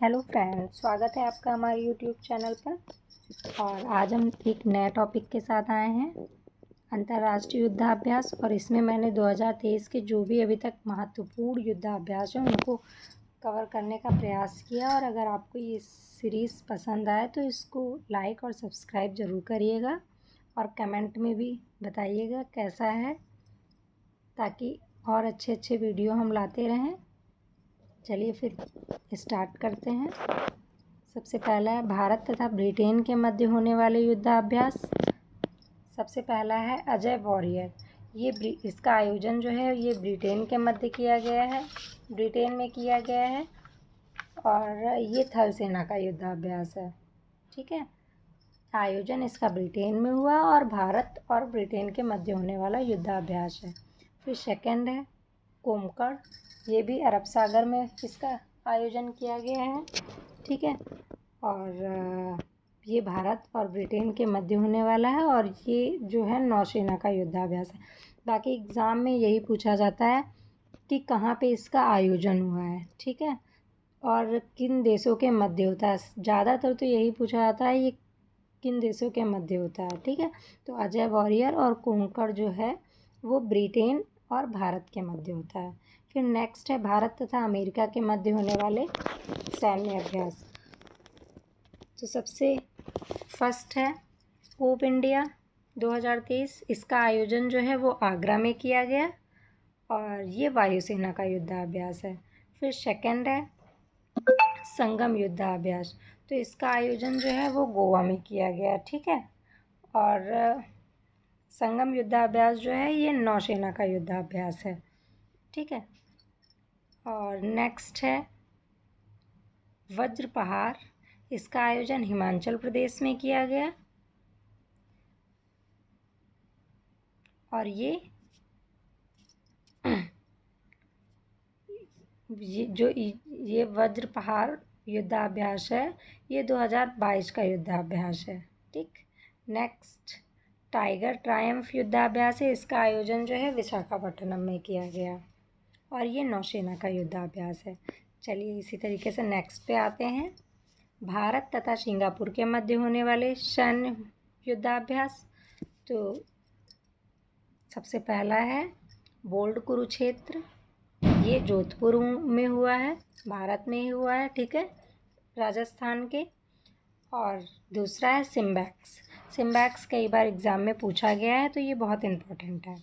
Hello friends, स्वागत है आपका हमारे यूट्यूब चैनल पर। और आज हम एक नए टॉपिक के साथ आए हैं, अंतर्राष्ट्रीय युद्धाभ्यास। और इसमें मैंने 2023 के जो भी अभी तक महत्वपूर्ण युद्धाभ्यास हैं उनको कवर करने का प्रयास किया। और अगर आपको ये सीरीज़ पसंद आए तो इसको लाइक और सब्सक्राइब ज़रूर करिएगा और कमेंट में भी बताइएगा कैसा है, ताकि और अच्छे वीडियो हम लाते रहें। चलिए फिर स्टार्ट करते हैं। सबसे पहला है भारत तथा ब्रिटेन के मध्य होने वाले युद्धाभ्यास। सबसे पहला है अजय वॉरियर। इसका आयोजन जो है ये ब्रिटेन के मध्य किया गया है, ब्रिटेन में किया गया है। और ये थल सेना का युद्धाभ्यास है। ठीक है, आयोजन इसका ब्रिटेन में हुआ और भारत और ब्रिटेन के मध्य होने वाला युद्धाभ्यास है। फिर सेकंड है कोमकड़। ये भी अरब सागर में इसका आयोजन किया गया है। ठीक है, और ये भारत और ब्रिटेन के मध्य होने वाला है और ये जो है नौसेना का युद्धाभ्यास है। बाकी एग्ज़ाम में यही पूछा जाता है कि कहाँ पे इसका आयोजन हुआ है। ठीक है, और किन देशों के मध्य होता है। ज़्यादातर तो यही पूछा जाता है ये किन देशों के मध्य होता है। ठीक है, तो अजय वॉरियर और कोमकड़ जो है वो ब्रिटेन और भारत के मध्य होता है। फिर नेक्स्ट है भारत तथा अमेरिका के मध्य होने वाले सैन्य अभ्यास। तो सबसे फर्स्ट है होप इंडिया 2023। इसका आयोजन जो है वो आगरा में किया गया और ये वायुसेना का युद्धाभ्यास है। फिर सेकंड है संगम युद्धाभ्यास। तो इसका आयोजन जो है वो गोवा में किया गया। ठीक है, और संगम युद्धाभ्यास जो है ये नौसेना का युद्धाभ्यास है। ठीक है, और नेक्स्ट है वज्रपहार। इसका आयोजन हिमाचल प्रदेश में किया गया और ये वज्रपहार युद्धाभ्यास है, ये 2022 का युद्धाभ्यास है। ठीक, नेक्स्ट टाइगर ट्रायम्फ युद्धाभ्यास है। इसका आयोजन जो है विशाखापट्टनम में किया गया और ये नौसेना का युद्धाभ्यास है। चलिए इसी तरीके से नेक्स्ट पे आते हैं, भारत तथा सिंगापुर के मध्य होने वाले सैन्य युद्धाभ्यास। तो सबसे पहला है बोल्ड कुरुक्षेत्र। ये जोधपुर में हुआ है, भारत में ही हुआ है। ठीक है, राजस्थान के। और दूसरा है सिम्बैक्स। सिम्बैक्स कई बार एग्ज़ाम में पूछा गया है, तो ये बहुत इम्पोर्टेंट है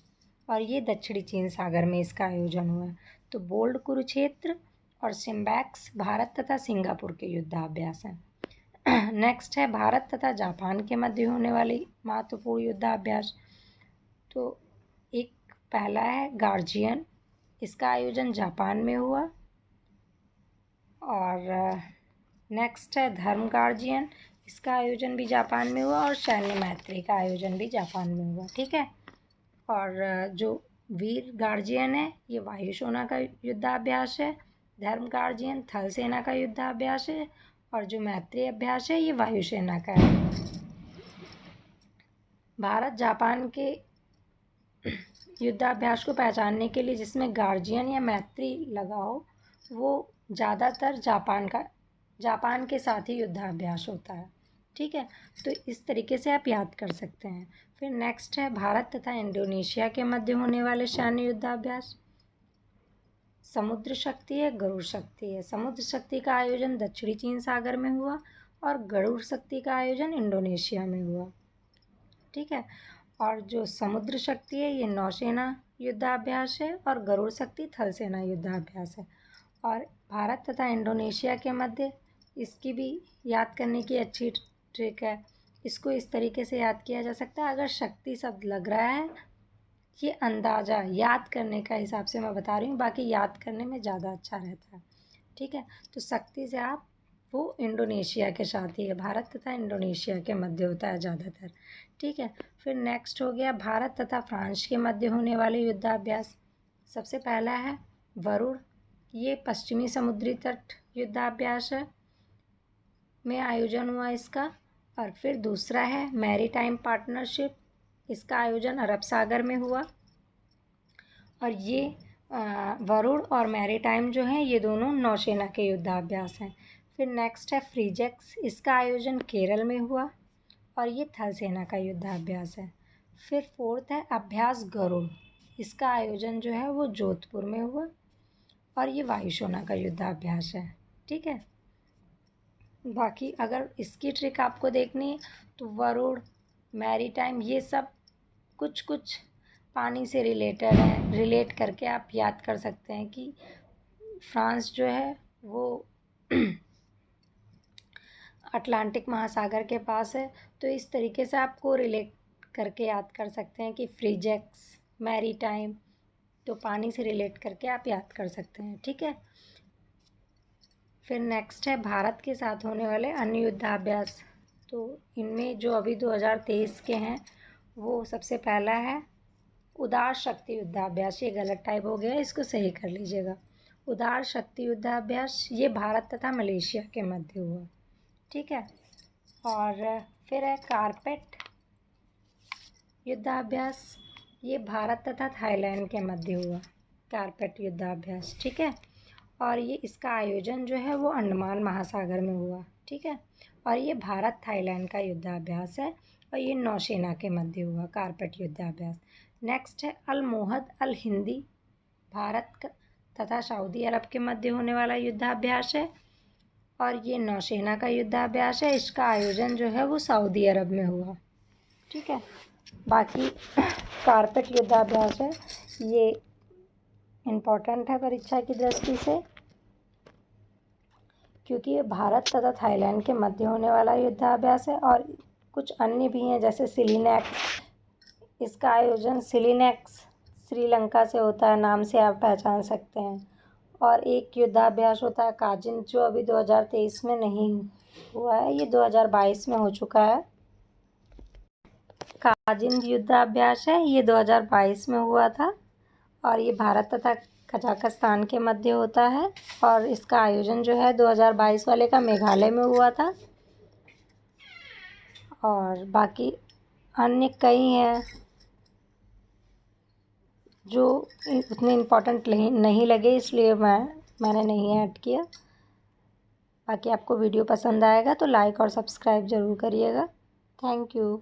और ये दक्षिणी चीन सागर में इसका आयोजन हुआ है। तो बोल्ड कुरुक्षेत्र और सिम्बैक्स भारत तथा सिंगापुर के युद्धाभ्यास हैं। नेक्स्ट है भारत तथा जापान के मध्य होने वाली महत्वपूर्ण युद्धाभ्यास। तो एक पहला है गार्जियन। इसका आयोजन जापान में हुआ। और नेक्स्ट है धर्म गार्जियन। इसका आयोजन भी जापान में हुआ और सैन्य मैत्री का आयोजन भी जापान में हुआ। ठीक है, और जो वीर गार्जियन है ये वायुसेना का युद्धाभ्यास है, धर्म गार्जियन थल सेना का युद्धाभ्यास है और जो मैत्री अभ्यास है ये वायुसेना का है। भारत जापान के युद्धाभ्यास को पहचानने के लिए जिसमें गार्जियन या मैत्री लगा हो वो ज़्यादातर जापान के साथ ही युद्धाभ्यास होता है। ठीक है, तो इस तरीके से आप याद कर सकते हैं। फिर नेक्स्ट है भारत तथा इंडोनेशिया के मध्य होने वाले सैन्य युद्धाभ्यास। समुद्र शक्ति है, गरुड़ शक्ति है। समुद्र शक्ति का आयोजन दक्षिणी चीन सागर में हुआ और गरुड़ शक्ति का आयोजन इंडोनेशिया में हुआ। ठीक है, और जो समुद्र शक्ति है ये नौसेना युद्धाभ्यास है और गरुड़ शक्ति थल सेना युद्धाभ्यास है। और भारत तथा इंडोनेशिया के मध्य इसकी भी याद करने की अच्छी ट्रिक है। इसको इस तरीके से याद किया जा सकता है, अगर शक्ति शब्द लग रहा है, ये अंदाज़ा याद करने का हिसाब से मैं बता रही हूँ, बाकी याद करने में ज़्यादा अच्छा रहता है। ठीक है, तो शक्ति से आप वो इंडोनेशिया के साथ ही है, भारत तथा इंडोनेशिया के मध्य होता है ज़्यादातर। ठीक है, फिर नेक्स्ट हो गया भारत तथा फ्रांस के मध्य होने वाले युद्धाभ्यास। सबसे पहला है वरुण। ये पश्चिमी समुद्री तट युद्धाभ्यास है में आयोजन हुआ इसका। और फिर दूसरा है मैरीटाइम पार्टनरशिप। इसका आयोजन अरब सागर में हुआ और ये वरुण और मैरीटाइम जो हैं ये दोनों नौसेना के युद्धाभ्यास हैं। फिर नेक्स्ट है फ्रीजेक्स, इसका आयोजन केरल में हुआ और ये थल सेना का युद्धाभ्यास है। फिर फोर्थ है अभ्यास गरुड़, इसका आयोजन जो है वो जोधपुर में हुआ और ये वायुसेना का युद्धाभ्यास है। ठीक है, बाकी अगर इसकी ट्रिक आपको देखनी है तो वरुड़, मैरीटाइम, ये सब कुछ कुछ पानी से रिलेटेड है, रिलेट करके आप याद कर सकते हैं कि फ्रांस जो है वो अटलांटिक महासागर के पास है। तो इस तरीके से आपको रिलेट करके याद कर सकते हैं कि फ्रीजेक्स, मैरीटाइम, तो पानी से रिलेट करके आप याद कर सकते हैं। ठीक है, फिर नेक्स्ट है भारत के साथ होने वाले अन्य युद्धाभ्यास। तो इनमें जो अभी 2023 के हैं वो सबसे पहला है उदार शक्ति युद्धाभ्यास। ये गलत टाइप हो गया, इसको सही कर लीजिएगा। उदार शक्ति युद्धाभ्यास ये भारत तथा मलेशिया के मध्य हुआ। ठीक है, और फिर है कारपेट युद्धाभ्यास, ये भारत तथा थाईलैंड के मध्य हुआ, कारपेट युद्धाभ्यास। ठीक है, और ये इसका आयोजन जो है वो अंडमान महासागर में हुआ। ठीक है, और ये भारत थाईलैंड का युद्धाभ्यास है और ये नौसेना के मध्य हुआ, कारपेट युद्धाभ्यास। नेक्स्ट है अल मोहद अल हिंदी, भारत तथा सऊदी अरब के मध्य होने वाला युद्धाभ्यास है और ये नौसेना का युद्धाभ्यास है। इसका आयोजन जो है वो सऊदी अरब में हुआ। ठीक है, बाकी कारपेट युद्धाभ्यास है, ये इम्पोर्टेंट है परीक्षा की दृष्टि से, क्योंकि ये भारत तथा थाईलैंड के मध्य होने वाला युद्धाभ्यास है। और कुछ अन्य भी हैं जैसे सिलिनेक्स, इसका आयोजन सिलिनेक्स श्रीलंका से होता है, नाम से आप पहचान सकते हैं। और एक युद्धाभ्यास होता है काजिन, जो अभी 2023 में नहीं हुआ है, ये 2022 में हो चुका है। काजिन युद्धाभ्यास है, ये 2022 में हुआ था और ये भारत तथा कजाकिस्तान के मध्य होता है और इसका आयोजन जो है 2022 वाले का मेघालय में हुआ था। और बाकी अन्य कई हैं जो उतने इम्पोर्टेंट नहीं लगे, इसलिए मैंने नहीं ऐड किया। बाकी आपको वीडियो पसंद आएगा तो लाइक और सब्सक्राइब ज़रूर करिएगा। Thank you.